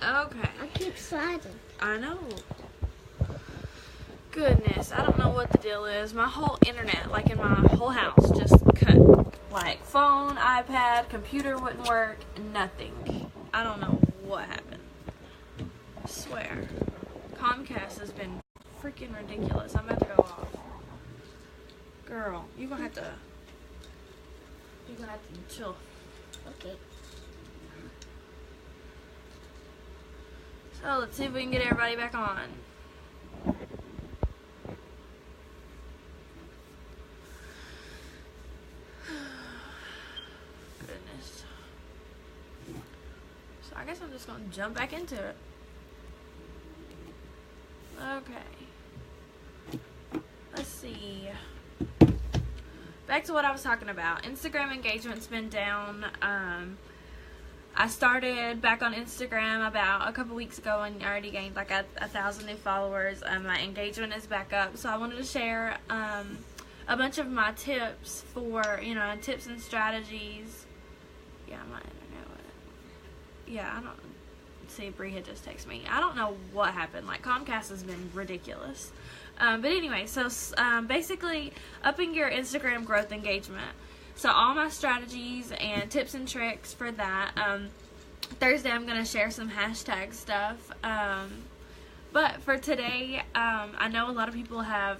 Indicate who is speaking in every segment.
Speaker 1: Okay.
Speaker 2: I keep sliding.
Speaker 1: I know. Goodness, I don't know what the deal is. My whole internet, like in my whole house, just cut. Like phone, iPad, computer wouldn't work, nothing. I don't know what happened. I swear. Comcast has been freaking ridiculous. I'm about to go off. Girl, you're gonna have to chill.
Speaker 2: Okay.
Speaker 1: So let's see if we can get everybody back on. Goodness. So I guess I'm just gonna jump back into it. Okay. Let's see. Back to what I was talking about. Instagram engagement's been down. I started back on Instagram about a couple weeks ago and already gained like 1,000 new followers. My engagement is back up, so I wanted to share a bunch of my tips for, tips and strategies. Yeah, my internet went. Yeah, I don't see. Bree had just texted me. I don't know what happened. Like, Comcast has been ridiculous. But anyway, so basically upping your Instagram growth engagement. So all my strategies and tips and tricks for that. Thursday I'm going to share some hashtag stuff. But for today, I know a lot of people have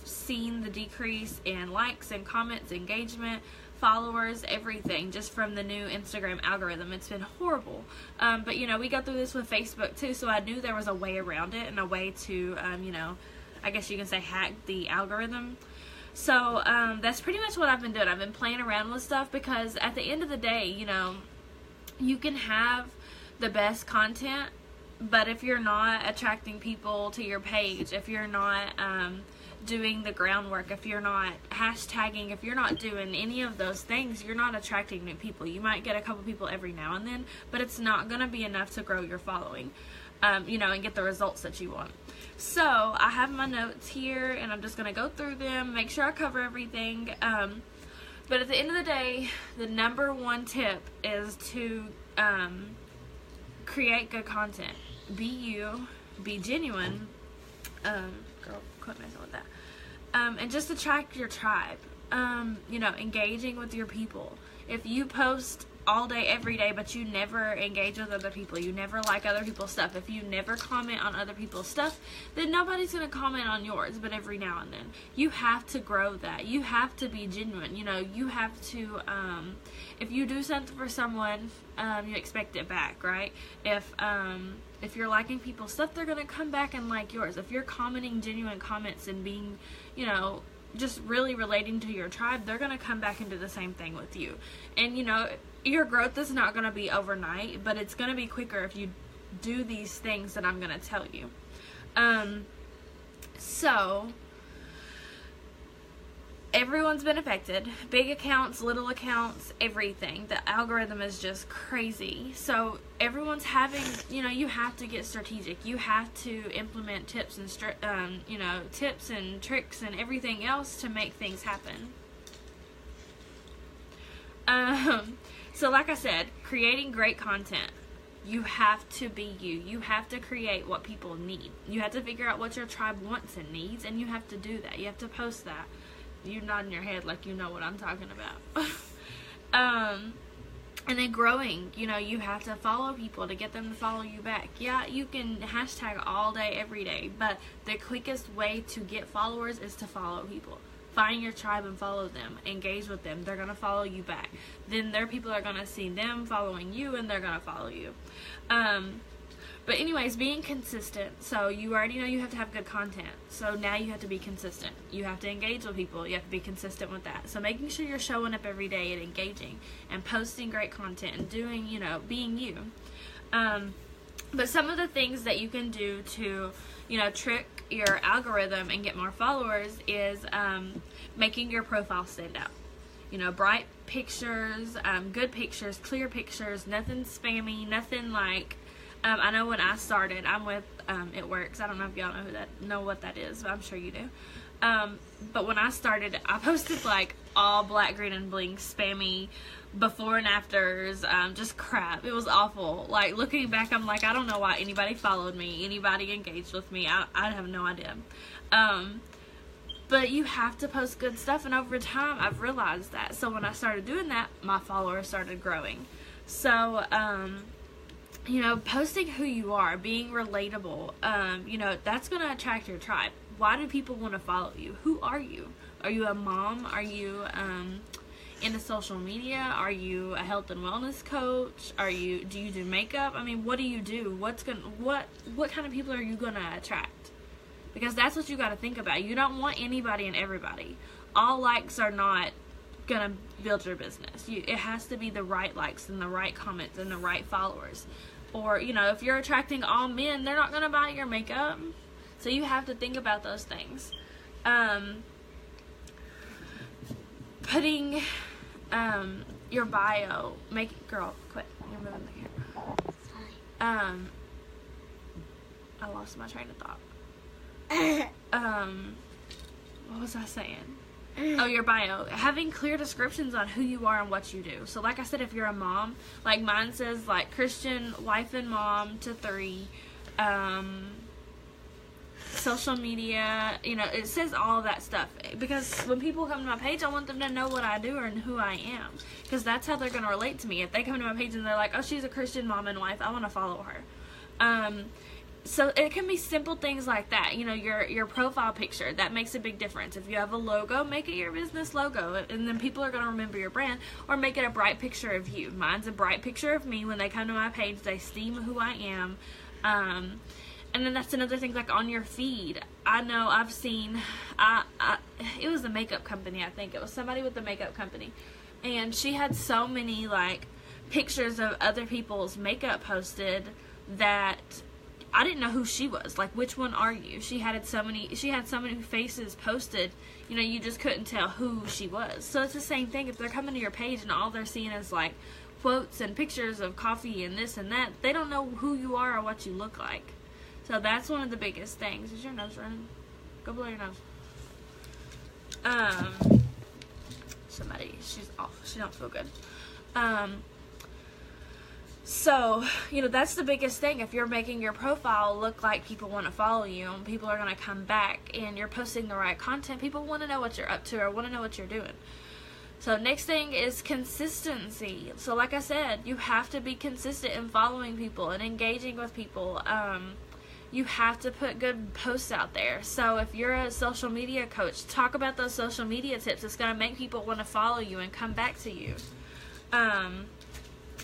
Speaker 1: seen the decrease in likes and comments, engagement, followers, everything, just from the new Instagram algorithm. It's been horrible. But, we go through this with Facebook too, so I knew there was a way around it and a way to, I guess you can say hack the algorithm. So, that's pretty much what I've been doing. I've been playing around with stuff because at the end of the day, you can have the best content, but if you're not attracting people to your page, if you're not doing the groundwork, if you're not hashtagging, if you're not doing any of those things, you're not attracting new people. You might get a couple people every now and then, but it's not going to be enough to grow your following, and get the results that you want. So I have my notes here, and I'm just going to go through them, make sure I cover everything. But at the end of the day, the number one tip is to create good content. Be you, be genuine. Girl, quit messing with that. And just attract your tribe. Engaging with your people. If you post all day, every day, but you never engage with other people, you never like other people's stuff, if you never comment on other people's stuff, then nobody's going to comment on yours, but every now and then. You have to grow that. You have to be genuine. You have to, if you do something for someone, you expect it back, right? If you're liking people's stuff, they're going to come back and like yours. If you're commenting genuine comments and being, just really relating to your tribe, they're going to come back and do the same thing with you. And, your growth is not going to be overnight, but it's going to be quicker if you do these things that I'm going to tell you. So, everyone's been affected. Big accounts, little accounts, everything. The algorithm is just crazy. So, everyone's having, you have to get strategic. You have to implement tips and, tips and tricks and everything else to make things happen. So like I said, creating great content. You have to be you. You have to create what people need. You have to figure out what your tribe wants and needs, and you have to do that. You have to post that. You're nodding your head like you know what I'm talking about. And then growing, you have to follow people to get them to follow you back. Yeah, you can hashtag all day, every day, but the quickest way to get followers is to follow people. Find your tribe and follow them. Engage with them. They're going to follow you back. Then their people are going to see them following you, and they're going to follow you. But anyways, being consistent. So you already know you have to have good content. So now you have to be consistent. You have to engage with people. You have to be consistent with that. So making sure you're showing up every day and engaging and posting great content and doing, being you. But some of the things that you can do to, trick your algorithm and get more followers is making your profile stand out. Bright pictures, good pictures, clear pictures, nothing spammy, nothing like, I know when I started, I'm with It Works. I don't know if y'all know what that is, but I'm sure you do. But when I started, I posted like all black, green, and bling, spammy, before and afters, just crap. It was awful. Like, looking back, I'm like, I don't know why anybody followed me, anybody engaged with me. I have no idea. But you have to post good stuff, and over time, I've realized that. So when I started doing that, my followers started growing. So, you know, posting who you are, being relatable, you know, that's going to attract your tribe. Why do people want to follow you? Who are you? Are you a mom? Are you into social media? Are you a health and wellness coach? Do you do makeup? I mean, what do you do? What kind of people are you going to attract? Because that's what you got to think about. You don't want anybody and everybody. All likes are not going to build your business. It has to be the right likes and the right comments and the right followers. Or, you know, if you're attracting all men, they're not going to buy your makeup. So you have to think about those things. Putting your bio, girl, quit. You're moving the camera. I lost my train of thought. What was I saying? Oh, your bio. Having clear descriptions on who you are and what you do. So like I said, if you're a mom, like mine says like Christian wife and mom to 3, social media, you know, it says all of that stuff. Because when people come to my page, I want them to know what I do and who I am. Because that's how they're going to relate to me. If they come to my page and they're like, oh, she's a Christian mom and wife, I want to follow her. So it can be simple things like that. You know, your profile picture, that makes a big difference. If you have a logo, make it your business logo, and then people are going to remember your brand. Or make it a bright picture of you. Mine's a bright picture of me. When they come to my page, they see who I am. And then that's another thing, like on your feed. I know I've seen, it was a makeup company, I think. It was somebody with a makeup company. And she had so many, like, pictures of other people's makeup posted that I didn't know who she was. Like, which one are you? She had so many faces posted, you know, you just couldn't tell who she was. So it's the same thing. If they're coming to your page and all they're seeing is, like, quotes and pictures of coffee and this and that, they don't know who you are or what you look like. So that's one of the biggest things. Is your nose running? Go blow your nose. She's off. She don't feel good. So, you know, that's the biggest thing. If you're making your profile look like people want to follow you and people are going to come back and you're posting the right content, people want to know what you're up to or want to know what you're doing. So next thing is consistency. So like I said, you have to be consistent in following people and engaging with people. You have to put good posts out there. So if you're a social media coach, talk about those social media tips. It's going to make people want to follow you and come back to you.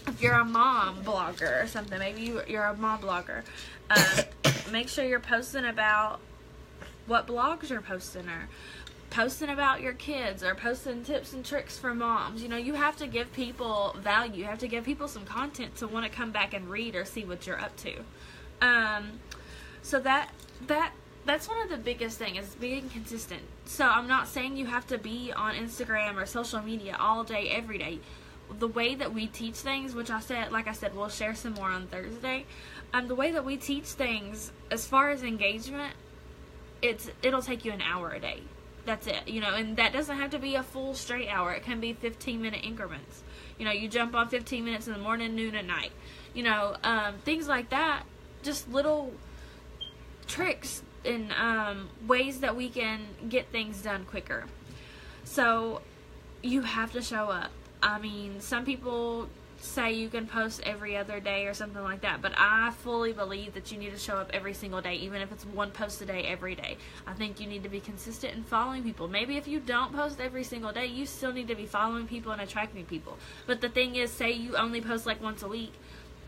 Speaker 1: If you're a mom blogger or something, maybe you're a mom blogger, make sure you're posting about what blogs you're posting, or posting about your kids, or posting tips and tricks for moms. You know, you have to give people value. You have to give people some content to want to come back and read or see what you're up to. So that's one of the biggest things, is being consistent. So I'm not saying you have to be on Instagram or social media all day, every day. The way that we teach things, which like I said, we'll share some more on Thursday. The way that we teach things, as far as engagement, it'll take you an hour a day. That's it, you know, and that doesn't have to be a full straight hour. It can be 15-minute increments. You know, you jump on 15 minutes in the morning, noon, at night. You know, things like that. Just little tricks and ways that we can get things done quicker. So you have to show up. I mean, some people say you can post every other day or something like that, but I fully believe that you need to show up every single day, even if it's one post a day every day. I think you need to be consistent in following people. Maybe if you don't post every single day, you still need to be following people and attracting people. But the thing is, say you only post like once a week,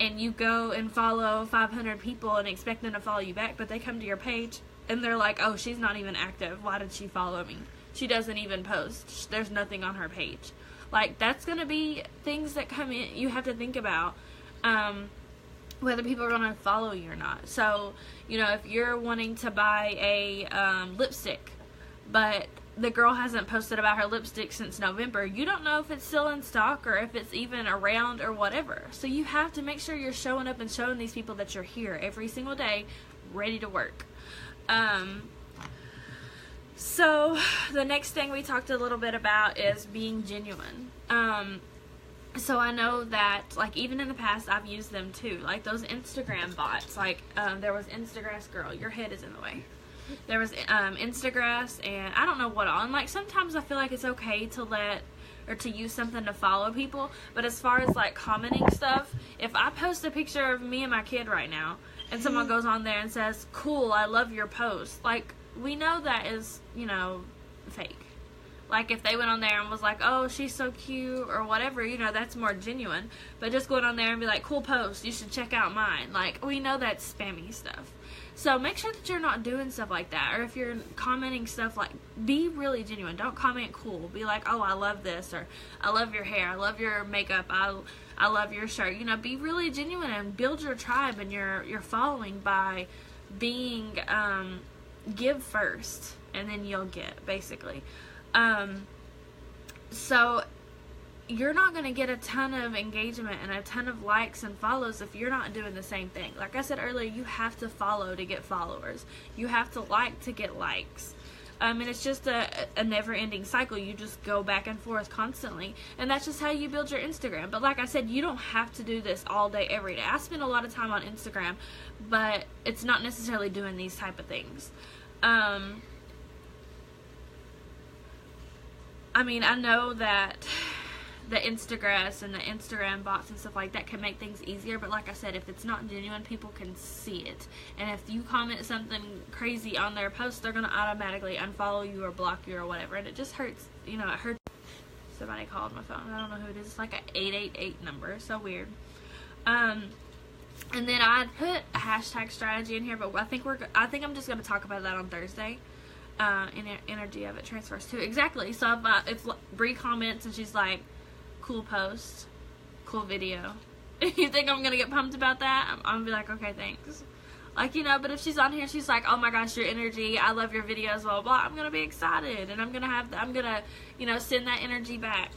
Speaker 1: and you go and follow 500 people and expect them to follow you back, but they come to your page and they're like, oh, she's not even active. Why did she follow me? She doesn't even post. There's nothing on her page. Like, that's going to be things that come in. You have to think about whether people are going to follow you or not. So, you know, if you're wanting to buy a lipstick, but the girl hasn't posted about her lipstick since November, you don't know if it's still in stock or if it's even around or whatever. So you have to make sure you're showing up and showing these people that you're here every single day, ready to work. So the next thing we talked a little bit about is being genuine. So I know that, like, even in the past, I've used them too. Like those Instagram bots. Like, there was Instagrass Girl. Your head is in the way. There was Instagrass, and I don't know what all. And like sometimes I feel like it's okay to to use something to follow people. But as far as like commenting stuff, if I post a picture of me and my kid right now, and someone goes on there and says, "Cool, I love your post," like, we know that is, you know, fake. Like, if they went on there and was like, "Oh, she's so cute," or whatever, you know, that's more genuine. But just going on there and be like, "Cool post, you should check out mine." Like, we know that's spammy stuff. So make sure that you're not doing stuff like that. Or if you're commenting stuff, like, be really genuine. Don't comment cool. Be like, "Oh, I love this," or "I love your hair, I love your makeup, I love your shirt." You know, be really genuine and build your tribe and your following by being, give first, and then you'll get, basically. So you're not going to get a ton of engagement and a ton of likes and follows if you're not doing the same thing. Like I said earlier, you have to follow to get followers. You have to like to get likes. And it's just a never-ending cycle. You just go back and forth constantly. And that's just how you build your Instagram. But like I said, you don't have to do this all day, every day. I spend a lot of time on Instagram, but it's not necessarily doing these type of things. I mean, I know that the Instagrass and the Instagram bots and stuff like that can make things easier, but like I said, if it's not genuine, people can see it. And if you comment something crazy on their post, they're going to automatically unfollow you or block you or whatever, and it just hurts, you know, it hurts. Somebody called my phone. I don't know who it is. It's like an 888 number. So weird. And then I put a hashtag strategy in here, but I think I'm just going to talk about that on Thursday. Energy of it transfers to exactly. So if Bree comments and she's like, "Cool post, cool video," you think I'm gonna get pumped about that? I'm gonna be like, "Okay, thanks." Like, you know, but if she's on here, she's like, "Oh my gosh, your energy, I love your videos, blah, blah, blah," I'm gonna be excited, and I'm gonna, you know, send that energy back.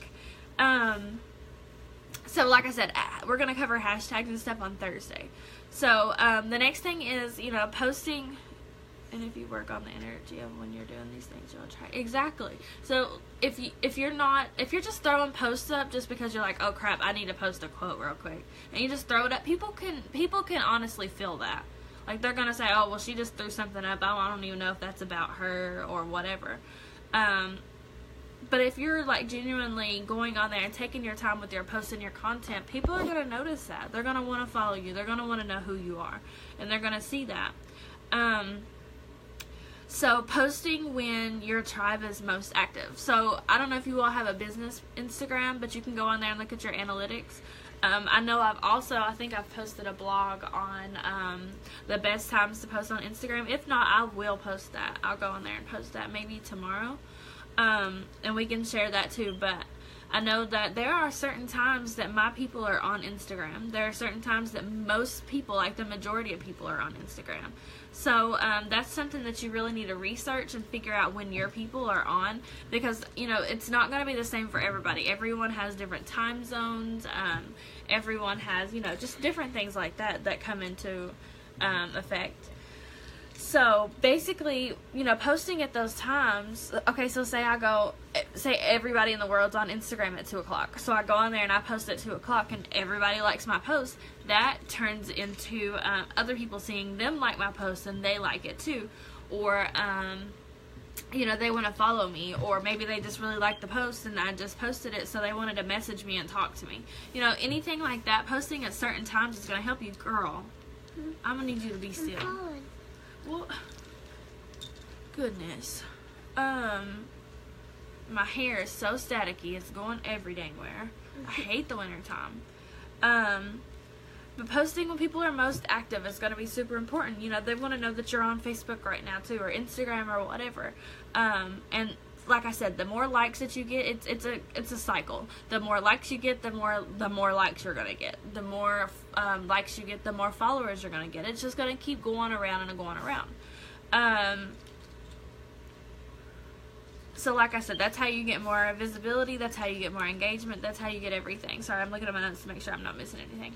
Speaker 1: So like I said, we're gonna cover hashtags and stuff on Thursday. So, the next thing is, you know, posting. And if you work on the energy of when you're doing these things, you'll try. Exactly. So if you're just throwing posts up just because you're like, "Oh crap, I need to post a quote real quick," and you just throw it up, people can honestly feel that. Like, they're gonna say, "Oh, well, she just threw something up. I don't even know if that's about her or whatever." But if you're like genuinely going on there and taking your time with your posts and your content, people are gonna notice that. They're gonna want to follow you. They're gonna want to know who you are, and they're gonna see that. So posting when your tribe is most active. So I don't know if you all have a business Instagram, but you can go on there and look at your analytics. I know I think I've posted a blog on the best times to post on Instagram. If not, I will post that. I'll go on there and post that maybe tomorrow. And we can share that too. But I know that there are certain times that my people are on Instagram. There are certain times that most people, like the majority of people, are on Instagram. So that's something that you really need to research and figure out when your people are on, because, you know, it's not going to be the same for everybody. Everyone has different time zones. Everyone has, you know, just different things like that come into effect. So basically, you know, posting at those times. Okay, so say everybody in the world's on Instagram at 2 o'clock. So I go on there and I post at 2 o'clock, and everybody likes my post. That turns into other people seeing them like my post, and they like it too. Or, you know, they want to follow me, or maybe they just really like the post and I just posted it, so they wanted to message me and talk to me. You know, anything like that, posting at certain times is going to help you. Girl, I'm going to need you to be still. Well, goodness. My hair is so staticky. It's going every dang where. I hate the winter time. But posting when people are most active is going to be super important. You know, they want to know that you're on Facebook right now too, or Instagram or whatever. And like I said, the more likes that you get, it's a cycle. The more likes you get, the more likes you're gonna get. The more likes you get, the more followers you're gonna get. It's just gonna keep going around and going around. So like I said, that's how you get more visibility. That's how you get more engagement. That's how you get everything. Sorry, I'm looking at my notes to make sure I'm not missing anything.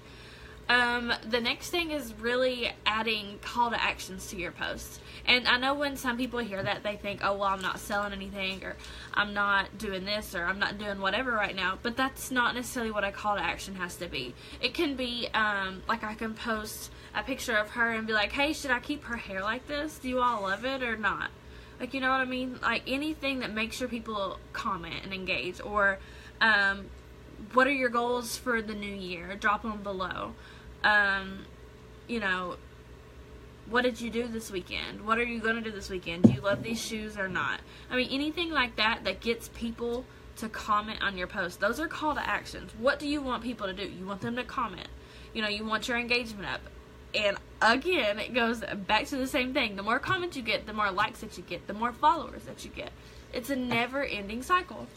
Speaker 1: The next thing is really adding call to actions to your posts. And I know when some people hear that, they think, oh, well, I'm not selling anything, or I'm not doing this, or I'm not doing whatever right now. But that's not necessarily what a call to action has to be. It can be, like I can post a picture of her and be like, hey, should I keep her hair like this? Do you all love it or not? Like, you know what I mean? Like, anything that makes sure people comment and engage. Or, what are your goals for the new year? Drop them below. You know, what did you do this weekend? What are you going to do this weekend? Do you love these shoes or not? I mean, anything like that that gets people to comment on your post. Those are call to actions. What do you want people to do? You want them to comment. You know, you want your engagement up. And again, it goes back to the same thing. The more comments you get, the more likes that you get, the more followers that you get. It's a never-ending cycle.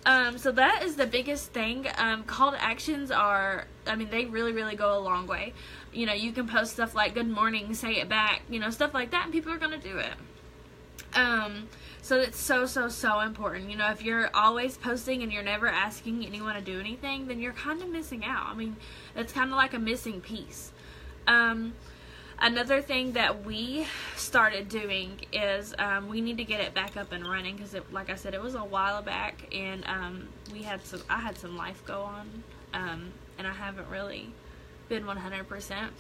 Speaker 1: So that is the biggest thing. Call to actions are, I mean, they really, really go a long way. You know, you can post stuff like, good morning, say it back, you know, stuff like that, and people are going to do it. So it's so, so, so important. You know, if you're always posting and you're never asking anyone to do anything, then you're kind of missing out. I mean, it's kind of like a missing piece. Another thing that we started doing is we need to get it back up and running because, like I said, it was a while back, and I had some life go on, and I haven't really been 100%.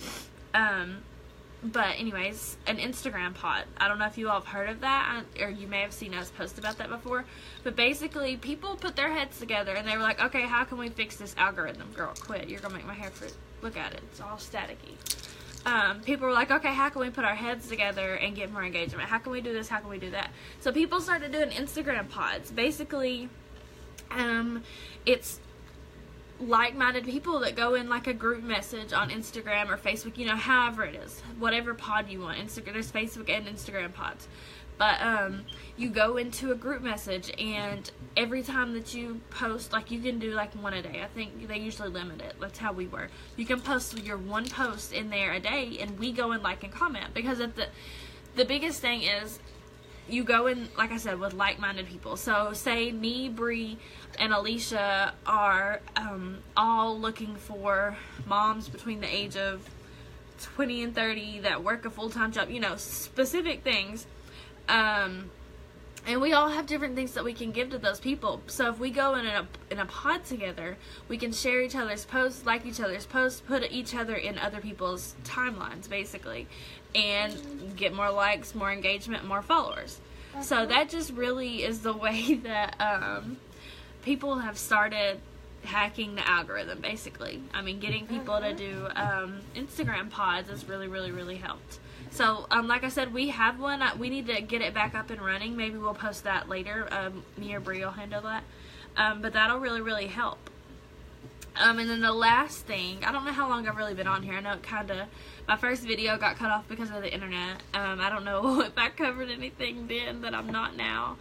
Speaker 1: But anyways, an Instagram pod. I don't know if you all have heard of that, or you may have seen us post about that before. But basically, people put their heads together, and they were like, okay, how can we fix this algorithm? Girl, quit. You're going to make my hair fruit. Look at it. It's all staticky. People were like, okay, how can we put our heads together and get more engagement? How can we do this? How can we do that? So people started doing Instagram pods. Basically, it's like-minded people that go in like a group message on Instagram or Facebook, you know, however it is, whatever pod you want. There's Facebook and Instagram pods. But you go into a group message, and every time that you post, like, you can do like one a day. I think they usually limit it. That's how we were. You can post your one post in there a day, and we go and like and comment, because the biggest thing is you go in, like I said, with like-minded people. So say me, Bree, and Alicia are all looking for moms between the age of 20 and 30 that work a full-time job, you know, specific things. And we all have different things that we can give to those people. So if we go in a pod together, we can share each other's posts, like each other's posts, put each other in other people's timelines, basically, and get more likes, more engagement, more followers. So that just really is the way that people have started hacking the algorithm, basically. I mean, getting people to do Instagram pods has really, really, really helped. So, like I said, we have one. We need to get it back up and running. Maybe we'll post that later. Me or Bree will handle that. But that'll really, really help. And then the last thing, I don't know how long I've really been on here. I know it my first video got cut off because of the internet. I don't know if I covered anything then that I'm not now.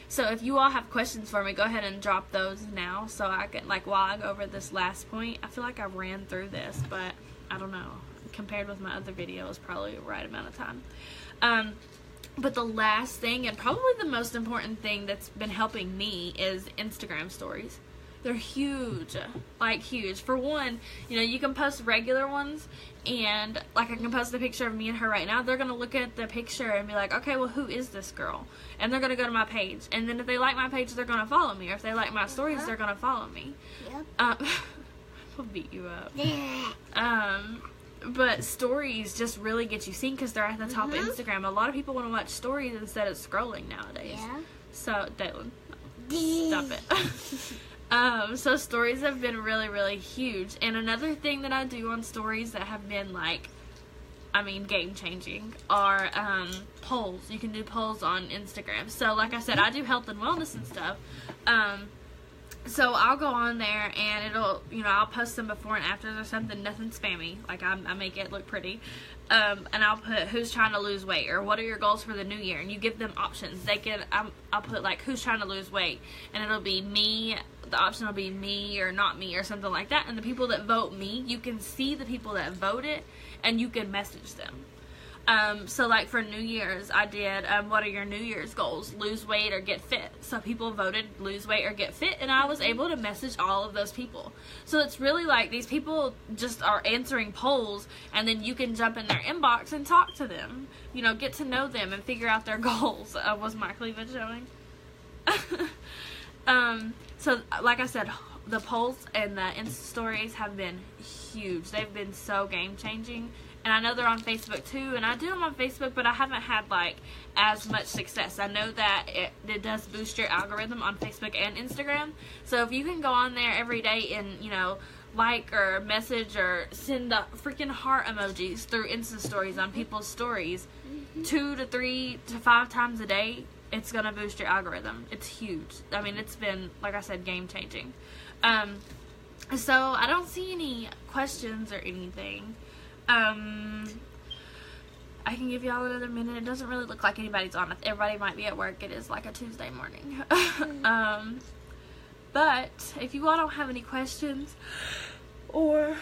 Speaker 1: So if you all have questions for me, go ahead and drop those now, so I can, like, while I go over this last point. I feel like I ran through this, but I don't know. Compared with my other videos, probably the right amount of time. But the last thing, and probably the most important thing that's been helping me, is Instagram stories. They're huge, like huge. For one, you know, you can post regular ones, and like I can post a picture of me and her right now. They're going to look at the picture and be like, okay, well, who is this girl? And they're going to go to my page. And then if they like my page, they're going to follow me. Or if they like my stories, they're going to follow me. Yep. I'll beat you up. But stories just really get you seen because they're at the top of Instagram. A lot of people want to watch stories instead of scrolling nowadays. Yeah. So, Dalen, stop it. So stories have been really, really huge. And another thing that I do on stories that have been, like, I mean, game-changing are polls. You can do polls on Instagram. So, like I said, I do health and wellness and stuff. So I'll go on there, and it'll, you know, I'll post them before and after or something, nothing spammy, like I make it look pretty, and I'll put who's trying to lose weight, or what are your goals for the new year, and you give them options. They can, I'll put like who's trying to lose weight, and it'll be me, the option will be me or not me or something like that, and the people that vote me, you can see the people that voted, and you can message them. So like for New Year's, I did, what are your New Year's goals? Lose weight or get fit. So people voted lose weight or get fit, and I was able to message all of those people. So it's really like these people just are answering polls, and then you can jump in their inbox and talk to them. You know, get to know them and figure out their goals. Was my cleavage showing? So like I said, the polls and the Insta stories have been huge. They've been so game changing. And I know they're on Facebook too, and I do them on Facebook, but I haven't had like as much success. I know that it does boost your algorithm on Facebook and Instagram. So if you can go on there every day and, you know, like or message or send the freaking heart emojis through Insta stories on people's stories 2 to 3 to 5 times a day, it's gonna boost your algorithm. It's huge. I mean, it's been, like I said, game changing. So I don't see any questions or anything. I can give y'all another minute. It doesn't really look like anybody's on. Everybody might be at work. It is like a Tuesday morning. But if you all don't have any questions, or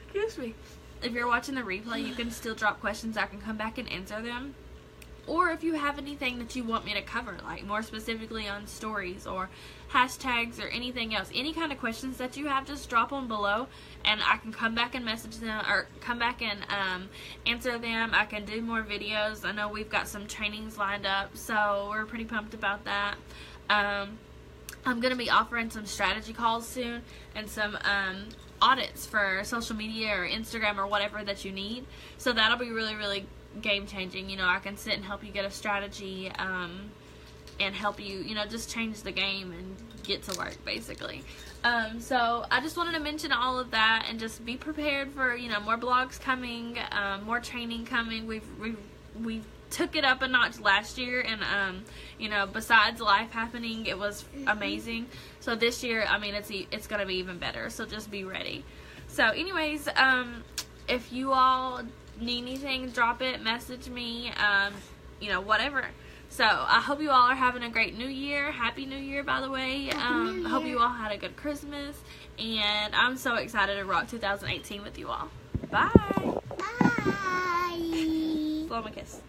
Speaker 1: excuse me, if you're watching the replay, you can still drop questions. I can come back and answer them. Or if you have anything that you want me to cover, like more specifically on stories or hashtags or anything else, any kind of questions that you have, just drop them below and I can come back and message them, or come back and answer them. I can do more videos. I know we've got some trainings lined up, so we're pretty pumped about that. I'm going to be offering some strategy calls soon and some audits for social media or Instagram or whatever that you need. So that'll be really, really game changing. You know, I can sit and help you get a strategy and help you, you know, just change the game and get to work basically. So I just wanted to mention all of that and just be prepared for, you know, more blogs coming, more training coming. We took it up a notch last year, and you know, besides life happening, it was amazing. So this year, I mean, it's gonna be even better, so just be ready. So anyways, if you all need anything, drop it, message me, you know, whatever. So I hope you all are having a great New Year. Happy New Year, by the way. Hope you all had a good Christmas, and I'm so excited to rock 2018 with you all. Bye.
Speaker 2: Bye.
Speaker 1: Blow me a kiss.